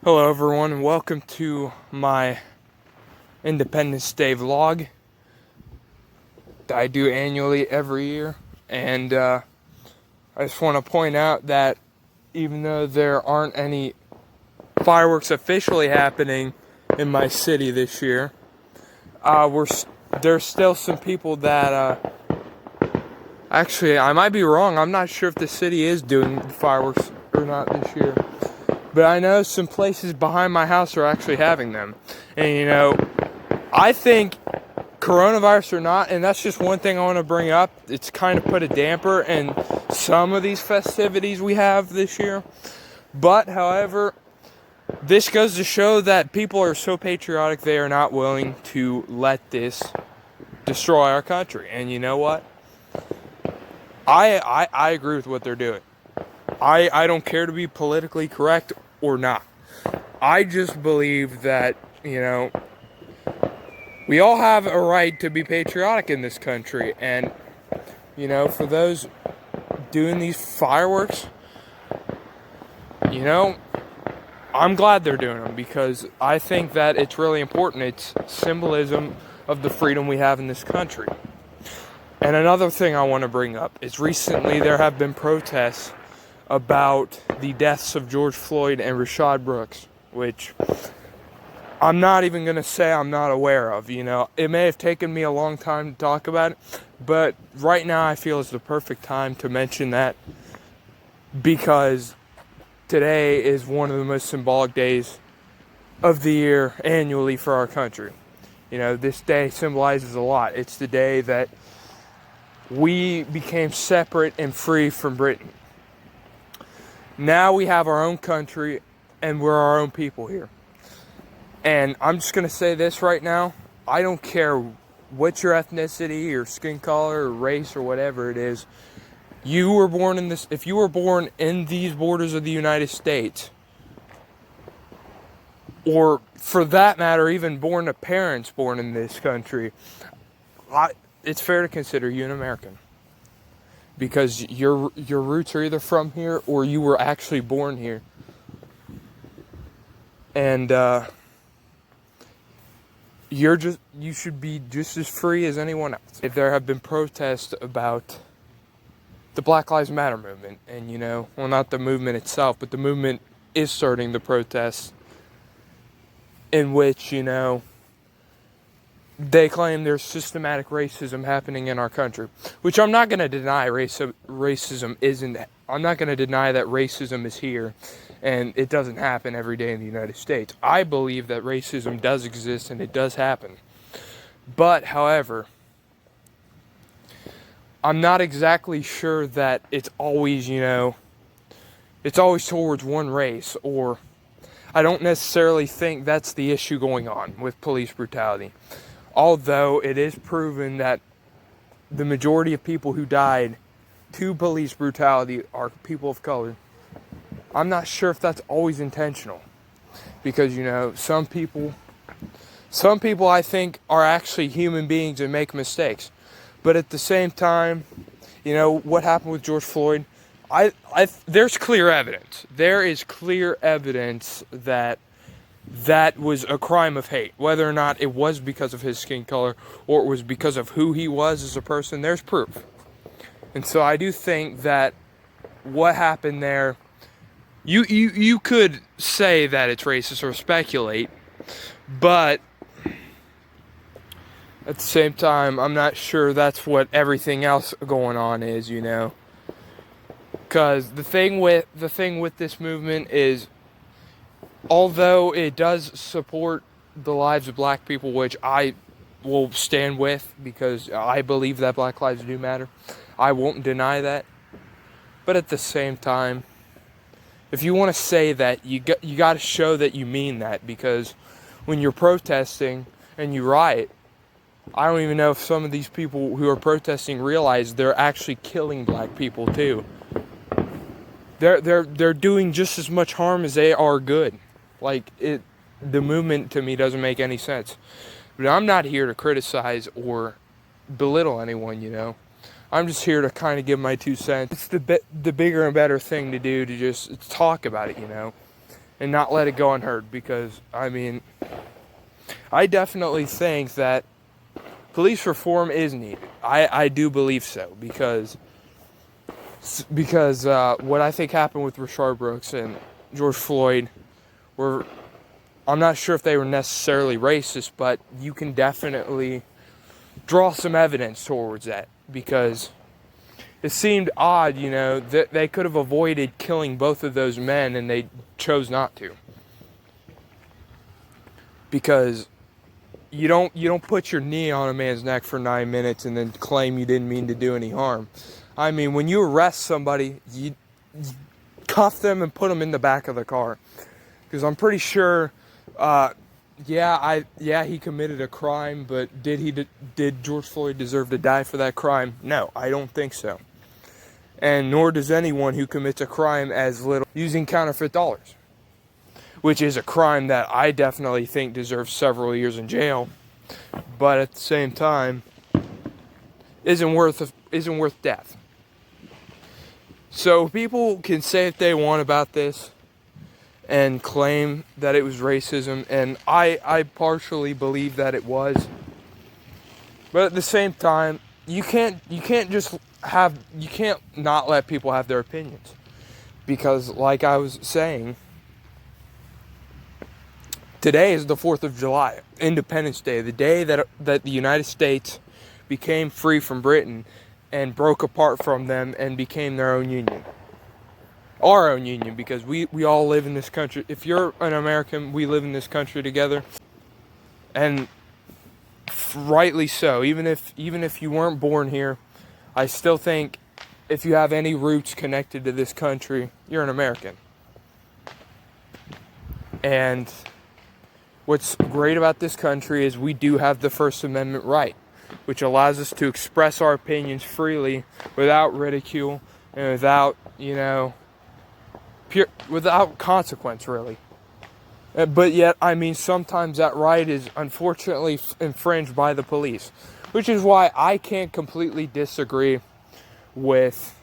Hello everyone and welcome to my Independence Day vlog that I do annually every year. And I just want to point out that even though there aren't any fireworks officially happening in my city this year, there's still some people that actually, I might be wrong. I'm not sure if the city is doing fireworks or not this year. But I know some places behind my house are actually having them. And I think coronavirus or not, and that's just one thing I want to bring up, it's kind of put a damper in some of these festivities we have this year. But, however, this goes to show that people are so patriotic they are not willing to let this destroy our country. And you know what? I agree with what they're doing. I don't care to be politically correct or not. I just believe that, we all have a right to be patriotic in this country. And, for those doing these fireworks, I'm glad they're doing them because I think that it's really important. It's symbolism of the freedom we have in this country. And another thing I want to bring up is recently there have been protests about the deaths of George Floyd and Rayshard Brooks, which I'm not even going to say I'm not aware of. It may have taken me a long time to talk about it, but right now I feel it's the perfect time to mention that because today is one of the most symbolic days of the year annually for our country. This day symbolizes a lot. It's the day that we became separate and free from Britain. Now we have our own country, and we're our own people here. And I'm just going to say this right now. I don't care what your ethnicity or skin color or race or whatever it is. If you were born in these borders of the United States, or for that matter, even born to parents born in this country, it's fair to consider you an American. Because your roots are either from here or you were actually born here. And you should be just as free as anyone else. If there have been protests about the Black Lives Matter movement, and not the movement itself, but the movement is starting the protests in which, they claim there's systematic racism happening in our country, which I'm not going to deny. Racism isn't. I'm not going to deny that racism is here, and it doesn't happen every day in the United States. I believe that racism does exist and it does happen. But, however, I'm not exactly sure that it's always, it's always towards one race, or I don't necessarily think that's the issue going on with police brutality. Although it is proven that the majority of people who died to police brutality are people of color. I'm not sure if that's always intentional. Because, some people I think are actually human beings and make mistakes. But at the same time, what happened with George Floyd, there's clear evidence. There is clear evidence that was a crime of hate. Whether or not it was because of his skin color or it was because of who he was as a person, there's proof. And so I do think that what happened there, you could say that it's racist or speculate, but at the same time, I'm not sure that's what everything else going on is, Because the thing with this movement is, although it does support the lives of black people, which I will stand with because I believe that black lives do matter. I won't deny that. But at the same time, if you want to say that, you got to show that you mean that, because when you're protesting and you riot, I don't even know if some of these people who are protesting realize they're actually killing black people too. They're doing just as much harm as they are good. The movement to me doesn't make any sense. But I'm not here to criticize or belittle anyone, I'm just here to kind of give my 2 cents. It's the bigger and better thing to do, to just talk about it, and not let it go unheard, because, I mean, I definitely think that police reform is needed. I do believe so, because what I think happened with Rayshard Brooks and George Floyd were, I'm not sure if they were necessarily racist, but you can definitely draw some evidence towards that, because it seemed odd, that they could have avoided killing both of those men and they chose not to. Because you don't put your knee on a man's neck for 9 minutes and then claim you didn't mean to do any harm. I mean, when you arrest somebody, you cuff them and put them in the back of the car. Because I'm pretty sure, he committed a crime, but did George Floyd deserve to die for that crime? No, I don't think so. And nor does anyone who commits a crime as little using counterfeit dollars, which is a crime that I definitely think deserves several years in jail, but at the same time isn't worth death. So people can say what they want about this and claim that it was racism, and I partially believe that it was. But at the same time, you can't not let people have their opinions. Because like I was saying, today is the 4th of July, Independence Day, the day that the United States became free from Britain and broke apart from them and became their own union. Our own union, because we all live in this country. If you're an American, we live in this country together. And rightly so. Even if you weren't born here, I still think if you have any roots connected to this country, you're an American. And what's great about this country is we do have the First Amendment right, which allows us to express our opinions freely without ridicule and without consequence, really. But yet, I mean, sometimes that right is unfortunately infringed by the police, which is why I can't completely disagree with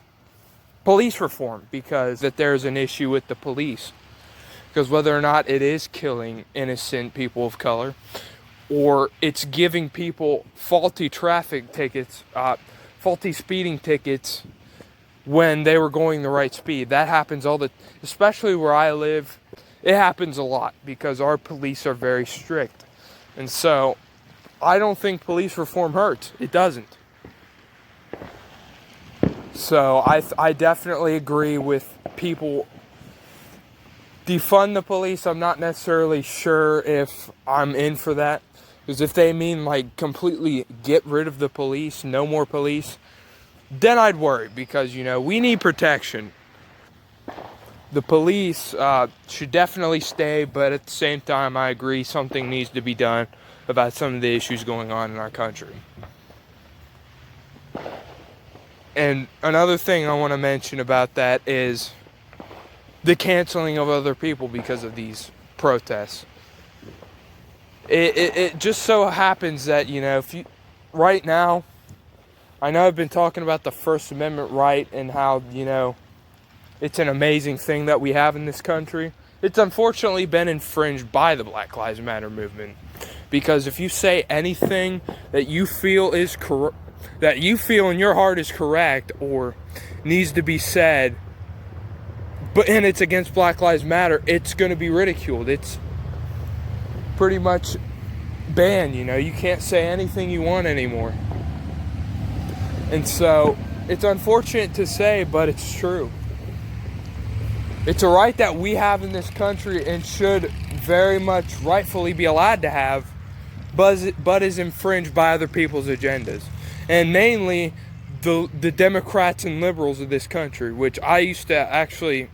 police reform, because that there's an issue with the police. Because whether or not it is killing innocent people of color, or it's giving people faulty traffic tickets, faulty speeding tickets when they were going the right speed. That happens especially where I live. It happens a lot because our police are very strict. And so I don't think police reform hurts. It doesn't. So I definitely agree with people defund the police. I'm not necessarily sure if I'm in for that. Because if they mean like completely get rid of the police, no more police, then I'd worry, because, we need protection. The police should definitely stay, but at the same time, I agree something needs to be done about some of the issues going on in our country. And another thing I want to mention about that is the canceling of other people because of these protests. It just so happens that, right now, I know I've been talking about the First Amendment right and how, it's an amazing thing that we have in this country. It's unfortunately been infringed by the Black Lives Matter movement. Because if you say anything that you feel that you feel in your heart is correct or needs to be said, and it's against Black Lives Matter, it's going to be ridiculed. It's pretty much banned, You can't say anything you want anymore. And so, it's unfortunate to say, but it's true. It's a right that we have in this country and should very much rightfully be allowed to have, but is infringed by other people's agendas. And mainly the Democrats and liberals of this country, which I used to actually,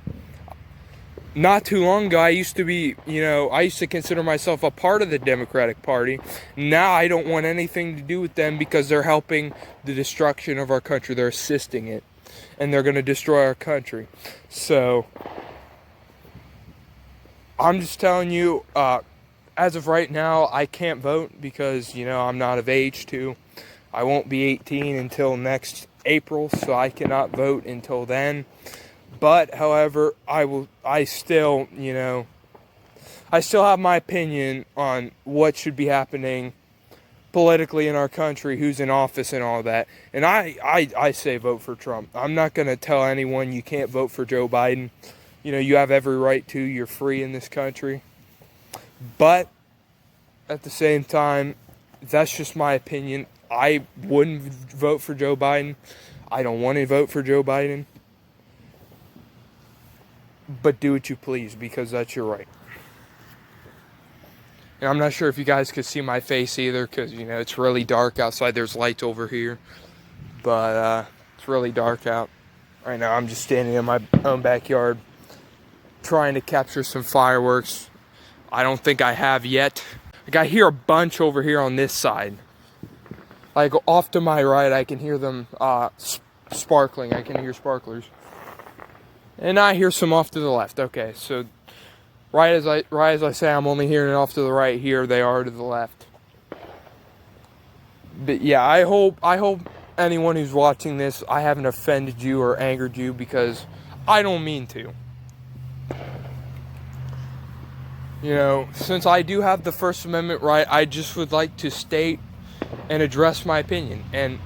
not too long ago, I used to consider myself a part of the Democratic Party. Now I don't want anything to do with them because they're helping the destruction of our country. They're assisting it. And they're going to destroy our country. So, I'm just telling you, as of right now, I can't vote because, I'm not of age to. I won't be 18 until next April, so I cannot vote until then. But, however, I still, I still have my opinion on what should be happening politically in our country, who's in office and all that. And I say vote for Trump. I'm not going to tell anyone you can't vote for Joe Biden. You know, you have every right to. You're free in this country. But at the same time, that's just my opinion. I wouldn't vote for Joe Biden. I don't want to vote for Joe Biden. But do what you please, because that's your right. And I'm not sure if you guys could see my face either, because, you know, it's really dark outside. There's lights over here. But it's really dark out right now. I'm just standing in my own backyard trying to capture some fireworks. I don't think I have yet. Like, I hear a bunch over here on this side. Like, off to my right, I can hear them sparkling. I can hear sparklers. And I hear some off to the left. Okay, so right as I say, I'm only hearing it off to the right. Here they are to the left. But yeah, I hope anyone who's watching this, I haven't offended you or angered you, because I don't mean to. You know, since I do have the First Amendment right, I just would like to state and address my opinion. And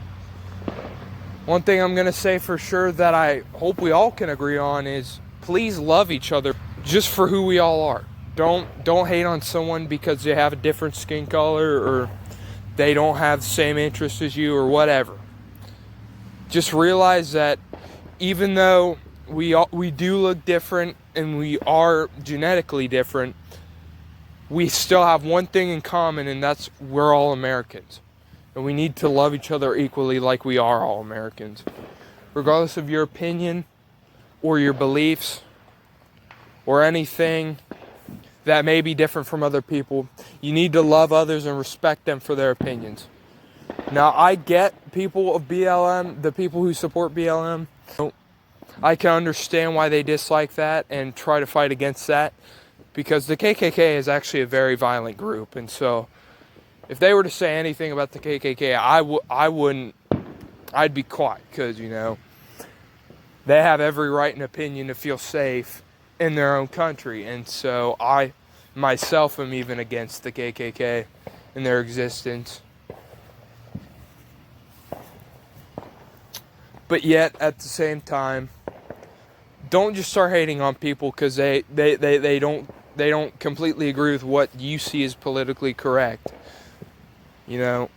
one thing I'm going to say for sure that I hope we all can agree on is, please love each other just for who we all are. Don't hate on someone because they have a different skin color or they don't have the same interests as you or whatever. Just realize that even though we do look different and we are genetically different, we still have one thing in common, and that's we're all Americans. And we need to love each other equally like we are all Americans. Regardless of your opinion or your beliefs or anything that may be different from other people, you need to love others and respect them for their opinions. Now, I get people of BLM, the people who support BLM. I can understand why they dislike that and try to fight against that, because the KKK is actually a very violent group. And so if they were to say anything about the KKK, I wouldn't, I'd be quiet, because, you know, they have every right and opinion to feel safe in their own country. And so I myself am even against the KKK and their existence. But yet, at the same time, don't just start hating on people because they don't completely agree with what you see as politically correct. You know,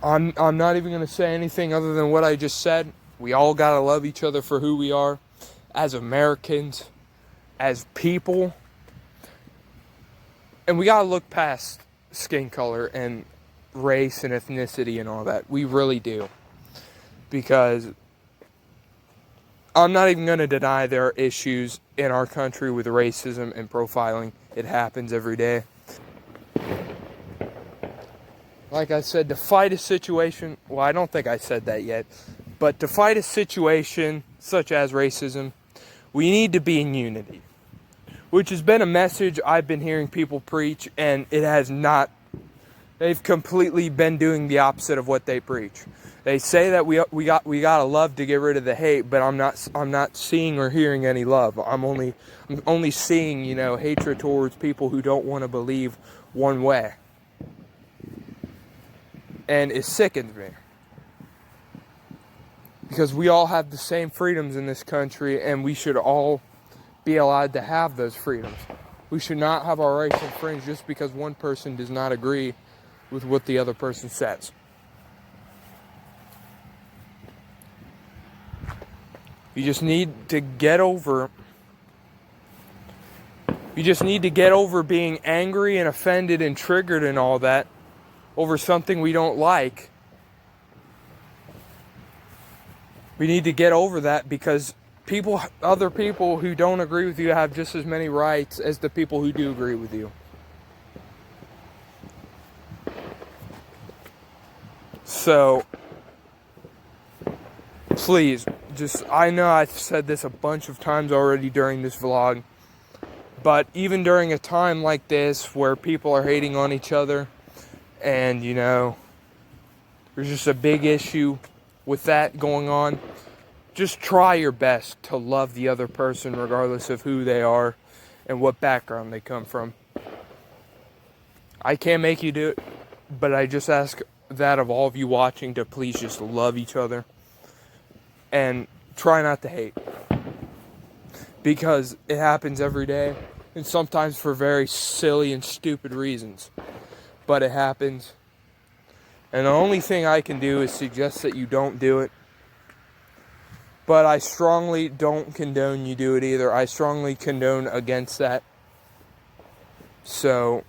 I'm not even going to say anything other than what I just said. We all got to love each other for who we are as Americans, as people. And we got to look past skin color and race and ethnicity and all that. We really do. Because I'm not even going to deny there are issues in our country with racism and profiling. It happens every day. Like I said, to fight a situation, well, I don't think I said that yet, but to fight a situation such as racism, we need to be in unity, which has been a message I've been hearing people preach, and it has not. They've completely been doing the opposite of what they preach. They say that we gotta love to get rid of the hate, but I'm not seeing or hearing any love. I'm only seeing, you know, hatred towards people who don't want to believe one way. And it sickens me. Because we all have the same freedoms in this country, and we should all be allowed to have those freedoms. We should not have our rights infringed just because one person does not agree with what the other person says. You just need to get over being angry and offended and triggered and all that over something we don't like. We need to get over that, because other people who don't agree with you have just as many rights as the people who do agree with you. So, please, I know I've said this a bunch of times already during this vlog, but even during a time like this where people are hating on each other and, you know, there's just a big issue with that going on, just try your best to love the other person regardless of who they are and what background they come from. I can't make you do it, but I just ask that of all of you watching to please just love each other and try not to hate, because it happens every day and sometimes for very silly and stupid reasons, but it happens. And the only thing I can do is suggest that you don't do it, but I strongly don't condone you do it either. I strongly condone against that. So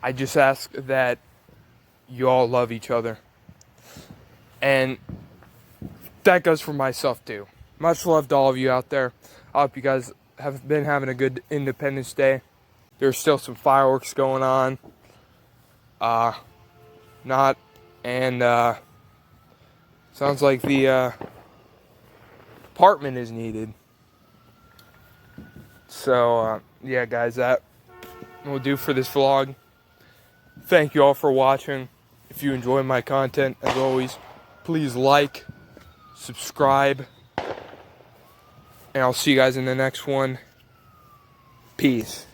I just ask that you all love each other. And that goes for myself too. Much love to all of you out there. I hope you guys have been having a good Independence Day. There's still some fireworks going on. Sounds like the apartment is needed. So, yeah, guys, that will do for this vlog. Thank you all for watching. If you enjoy my content, as always, please like, subscribe, and I'll see you guys in the next one. Peace.